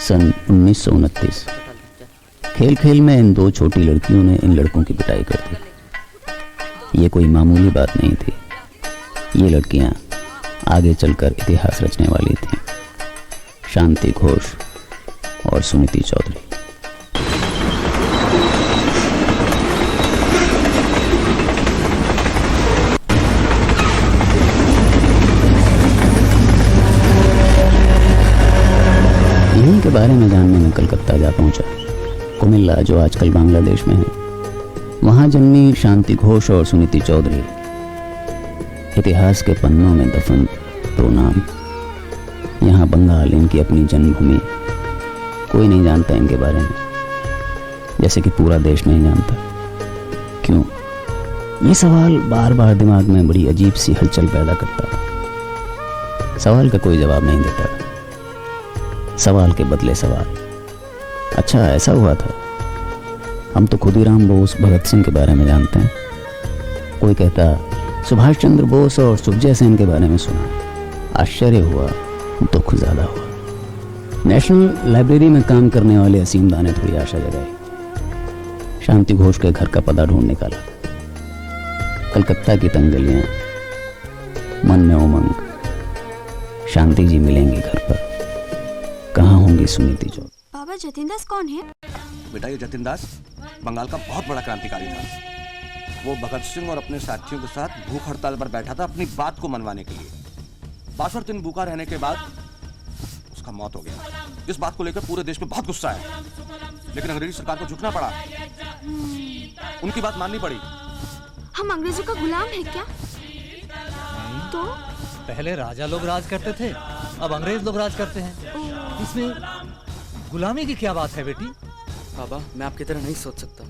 सन 1929। खेल खेल में इन दो छोटी लड़कियों ने इन लड़कों की पिटाई कर दी। ये कोई मामूली बात नहीं थी। ये लड़कियां आगे चलकर इतिहास रचने वाली थीं। शांति घोष और सुनीति चौधरी। इन्हीं के बारे में जानने में कलकत्ता जा पहुंचा। कुमिल्ला, जो आजकल बांग्लादेश में है, वहां जन्मी शांति घोष और सुनीति चौधरी इतिहास के पन्नों में दफन दो नाम। यहाँ बंगाल इनकी अपनी जन्मभूमि, कोई नहीं जानता इनके बारे में, जैसे कि पूरा देश नहीं जानता। क्यों? ये सवाल बार बार दिमाग में बड़ी अजीब सी हलचल पैदा करता था। सवाल का कोई जवाब नहीं देता था, सवाल के बदले सवाल। अच्छा, ऐसा हुआ था। हम तो खुदीराम बोस, भगत सिंह के बारे में जानते हैं। कोई कहता सुभाष चंद्र बोस और सुखजय सेन के बारे में सुना। आश्चर्य हुआ, दुख ज्यादा हुआ। नेशनल लाइब्रेरी में काम करने वाले असीमदा ने थोड़ी आशा जगाई। शांति घोष के घर का पता ढूंढ निकाला। कलकत्ता की तंग गलियां, मन में उमंग, शांति जी मिलेंगी घर पर। कहाँ होंगी सुनीति चौधरी? बाबा जतिन दास कौन है? बेटा, ये जतिन दास बंगाल का बहुत बड़ा क्रांतिकारी था। वो भगत सिंह और अपने साथियों के साथ भूख हड़ताल पर बैठा था अपनी बात को मनवाने के लिए। 62 दिन भूखा रहने के बाद उसका मौत हो गया। इस बात को लेकर पूरे देश में बहुत गुस्सा है, लेकिन अंग्रेजी सरकार को झुकना पड़ा। उनकी बात माननी पड़ी। हम अंग्रेजों का गुलाम है क्या? तो पहले राजा लोग राज करते थे, अब अंग्रेज लोग राज करते हैं। इसमें गुलामी की क्या बात है बेटी? बाबा, मैं आपकी तरह नहीं सोच सकता,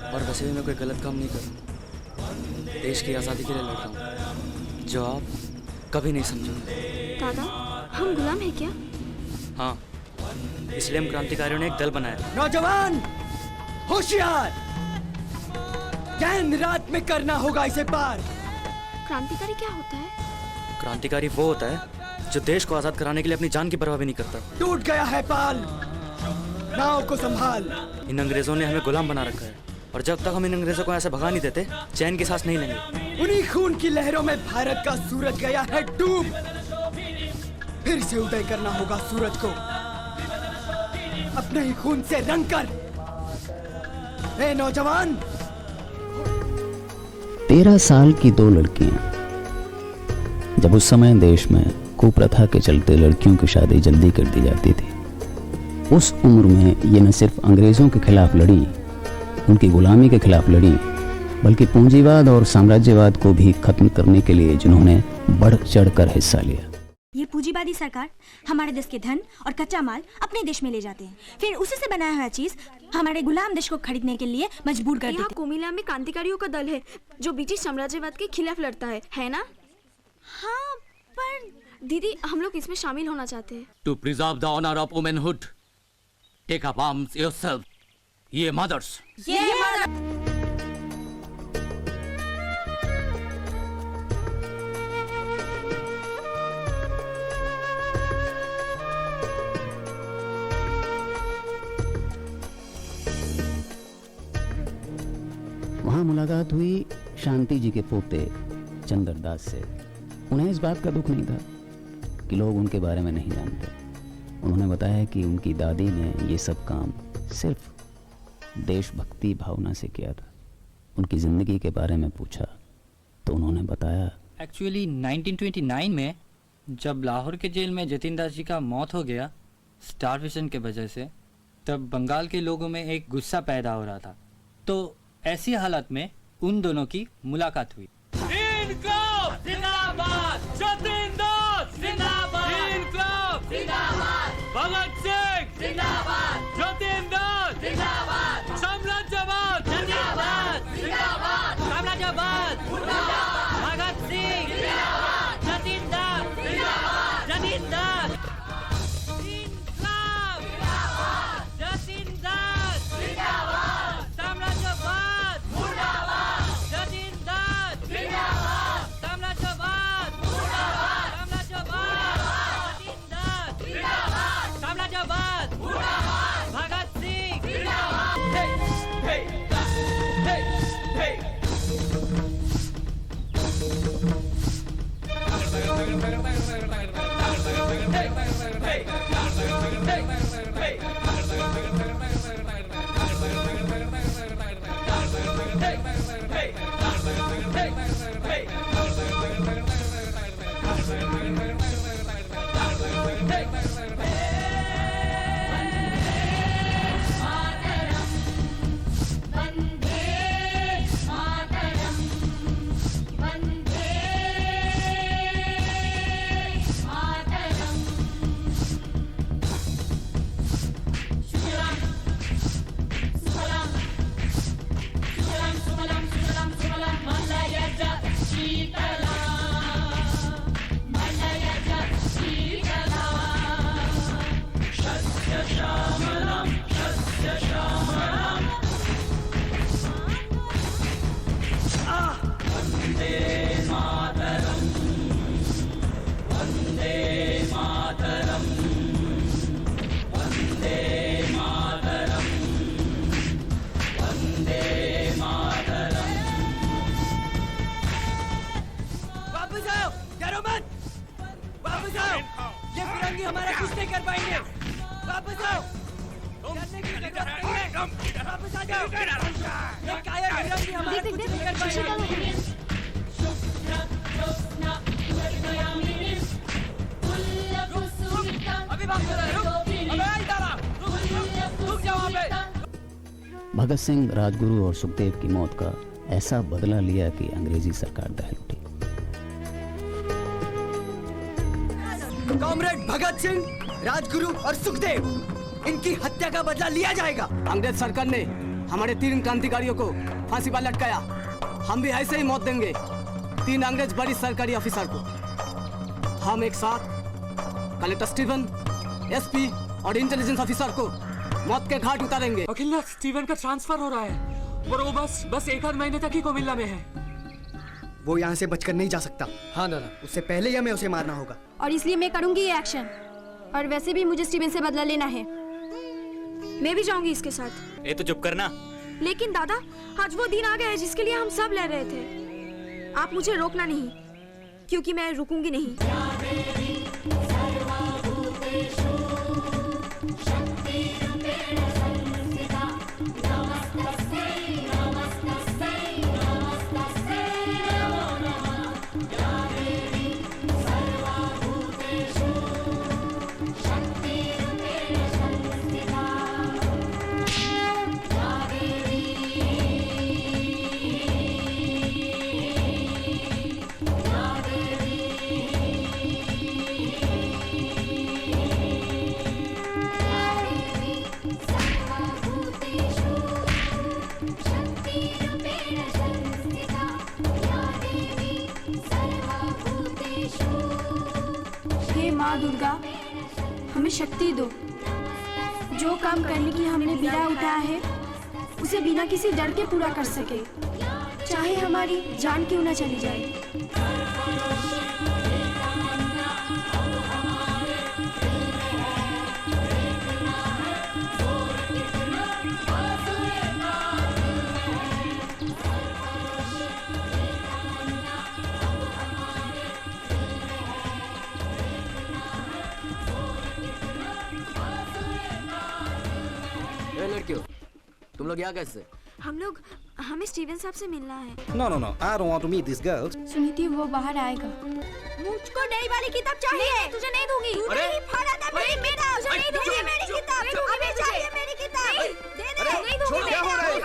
और वैसे भी मैं कोई गलत काम नहीं करूँ। देश की आज़ादी के लिए लड़ रहा हूँ, जो आप कभी नहीं समझोगे। दादा, हम गुलाम है क्या? हाँ, इसलिए हम क्रांतिकारियों ने एक दल बनाया। नौजवान होशियार, दिन रात में करना होगा इसे पार। क्रांतिकारी क्या होता है? क्रांतिकारी वो होता है जो देश को आजाद कराने के लिए अपनी जान की परवाह भी नहीं करता। टूट गया है पाल, नाव को संभाल। इन अंग्रेजों ने हमें गुलाम बना रखा है, और जब तक हम इन अंग्रेजों को ऐसे भगा नहीं देते, चैन की सांस नहीं लेंगे। उन्हीं खून की लहरों में भारत का सूरज गया है डूब। फिर से उदय करना होगा सूरज को, अपने ही खून से रंग कर। ए नौजवान! 13 साल की दो लड़कियां। जब उस समय देश में कुप्रथा के चलते लड़कियों की शादी जल्दी कर दी जाती थी, उस उम्र में ये न सिर्फ अंग्रेजों के खिलाफ लड़ी, उनकी गुलामी के खिलाफ लड़ी, बल्कि पूंजीवाद और साम्राज्यवाद को भी खत्म करने के लिए जिन्होंने बढ़ चढ़कर हिस्सा लिया। ये पूंजीवादी सरकार हमारे देश के धन और कच्चा माल अपने देश में ले जाते हैं, फिर उसी से बनाया हुआ चीज हमारे गुलाम देश को खरीदने के लिए मजबूर कर देते हैं। कुमिल्ला में क्रांतिकारियों का दल है जो ब्रिटिश साम्राज्यवाद के खिलाफ लड़ता है ना? हाँ, पर दीदी, हम लोग इसमें शामिल होना चाहते हैं। To preserve the honor of womanhood, take up arms yourself, ye mothers. वहां मुलाकात हुई शांति जी के पोते चंद्रदास से। उन्हें इस बात का दुख नहीं था कि लोग उनके बारे में नहीं जानते। उन्होंने बताया कि उनकी दादी ने ये सब काम सिर्फ देशभक्ति भावना से किया था। उनकी ज़िंदगी के बारे में पूछा तो उन्होंने बताया, एक्चुअली 1929 में जब लाहौर के जेल में जतिन दास जी का मौत हो गया स्टारवेशन के वजह से, तब बंगाल के लोगों में एक गुस्सा पैदा हो रहा था। तो ऐसी हालत में उन दोनों की मुलाकात हुई। इनकलाब जिंदाबाद, जतिन दास जिंदाबाद, इनकलाब जिंदाबाद, भगत सिंह जिंदाबाद, जतिन दास जिंदाबाद, साम्राज्यवाद जिंदाबाद, जिंदाबाद, साम्राज्यवाद मुर्दाबाद, भगत सिंह जिंदाबाद, जतिन दास जिंदाबाद, जतिन दास, इनकलाब जिंदाबाद, जतिन दास जिंदाबाद, साम्राज्यवाद मुर्दाबाद, जतिन दास जिंदाबाद, साम्राज्यवाद मुर्दाबाद। देख देख देख शशिकला भगत सिंह, राजगुरु और सुखदेव की मौत का ऐसा बदला लिया कि अंग्रेजी सरकार दहल उठी। कॉमरेड भगत सिंह, राजगुरु और सुखदेव, इनकी हत्या का बदला लिया जाएगा। अंग्रेज सरकार ने हमारे 3 क्रांतिकारियों को फांसी पर लटकाया। हम भी ऐसे ही मौत देंगे 3 अंग्रेज बड़ी सरकारी ऑफिसर को। हम एक साथ कलेक्टर स्टीवन, एसपी और इंटेलिजेंस ऑफिसर को मौत के घाट उतारेंगे। अखिल, स्टीवन का ट्रांसफर हो रहा है और वो बस 1 महीने तक ही कोमिल्ला में है। वो यहाँ से बचकर नहीं जा सकता। हाँ दादा। उससे पहले ही हमें उसे मारना होगा। और इसलिए मैं करूंगी ये एक्शन। और वैसे भी मुझे स्टीवन से बदला लेना है। मैं भी जाऊंगी इसके साथ। ये तो चुप करना। लेकिन दादा, आज वो दिन आ गया है जिसके लिए हम सब लड़ रहे थे। आप मुझे रोकना नहीं, क्योंकि मैं रुकूंगी नहीं। हे माँ दुर्गा, हमें शक्ति दो। जो काम करने की हमने बीड़ा उठाया है उसे बिना किसी डर के पूरा कर सके, चाहे हमारी जान क्यों न चली जाए। लड़कियों, तुम लोग यहाँ कैसे? हम लोग, हमें स्टीवन साहब से मिलना है। No, I don't want to meet these girls. Suniti, वो बाहर आएगा। मुझको नई वाली किताब चाहिए। नहीं, तुझे नहीं दूंगी। अरे फाड़ा था मेरी किताब। तुझे नहीं दूंगी मेरी किताब। अबे चाहिए मेरी किताब। दे दे। नहीं दूंगी। क्या हो रहा है? उसे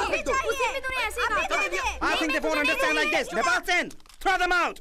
भी तूने ऐसे ही कहा था। I think they won't understand like this. Nepal, throw them out.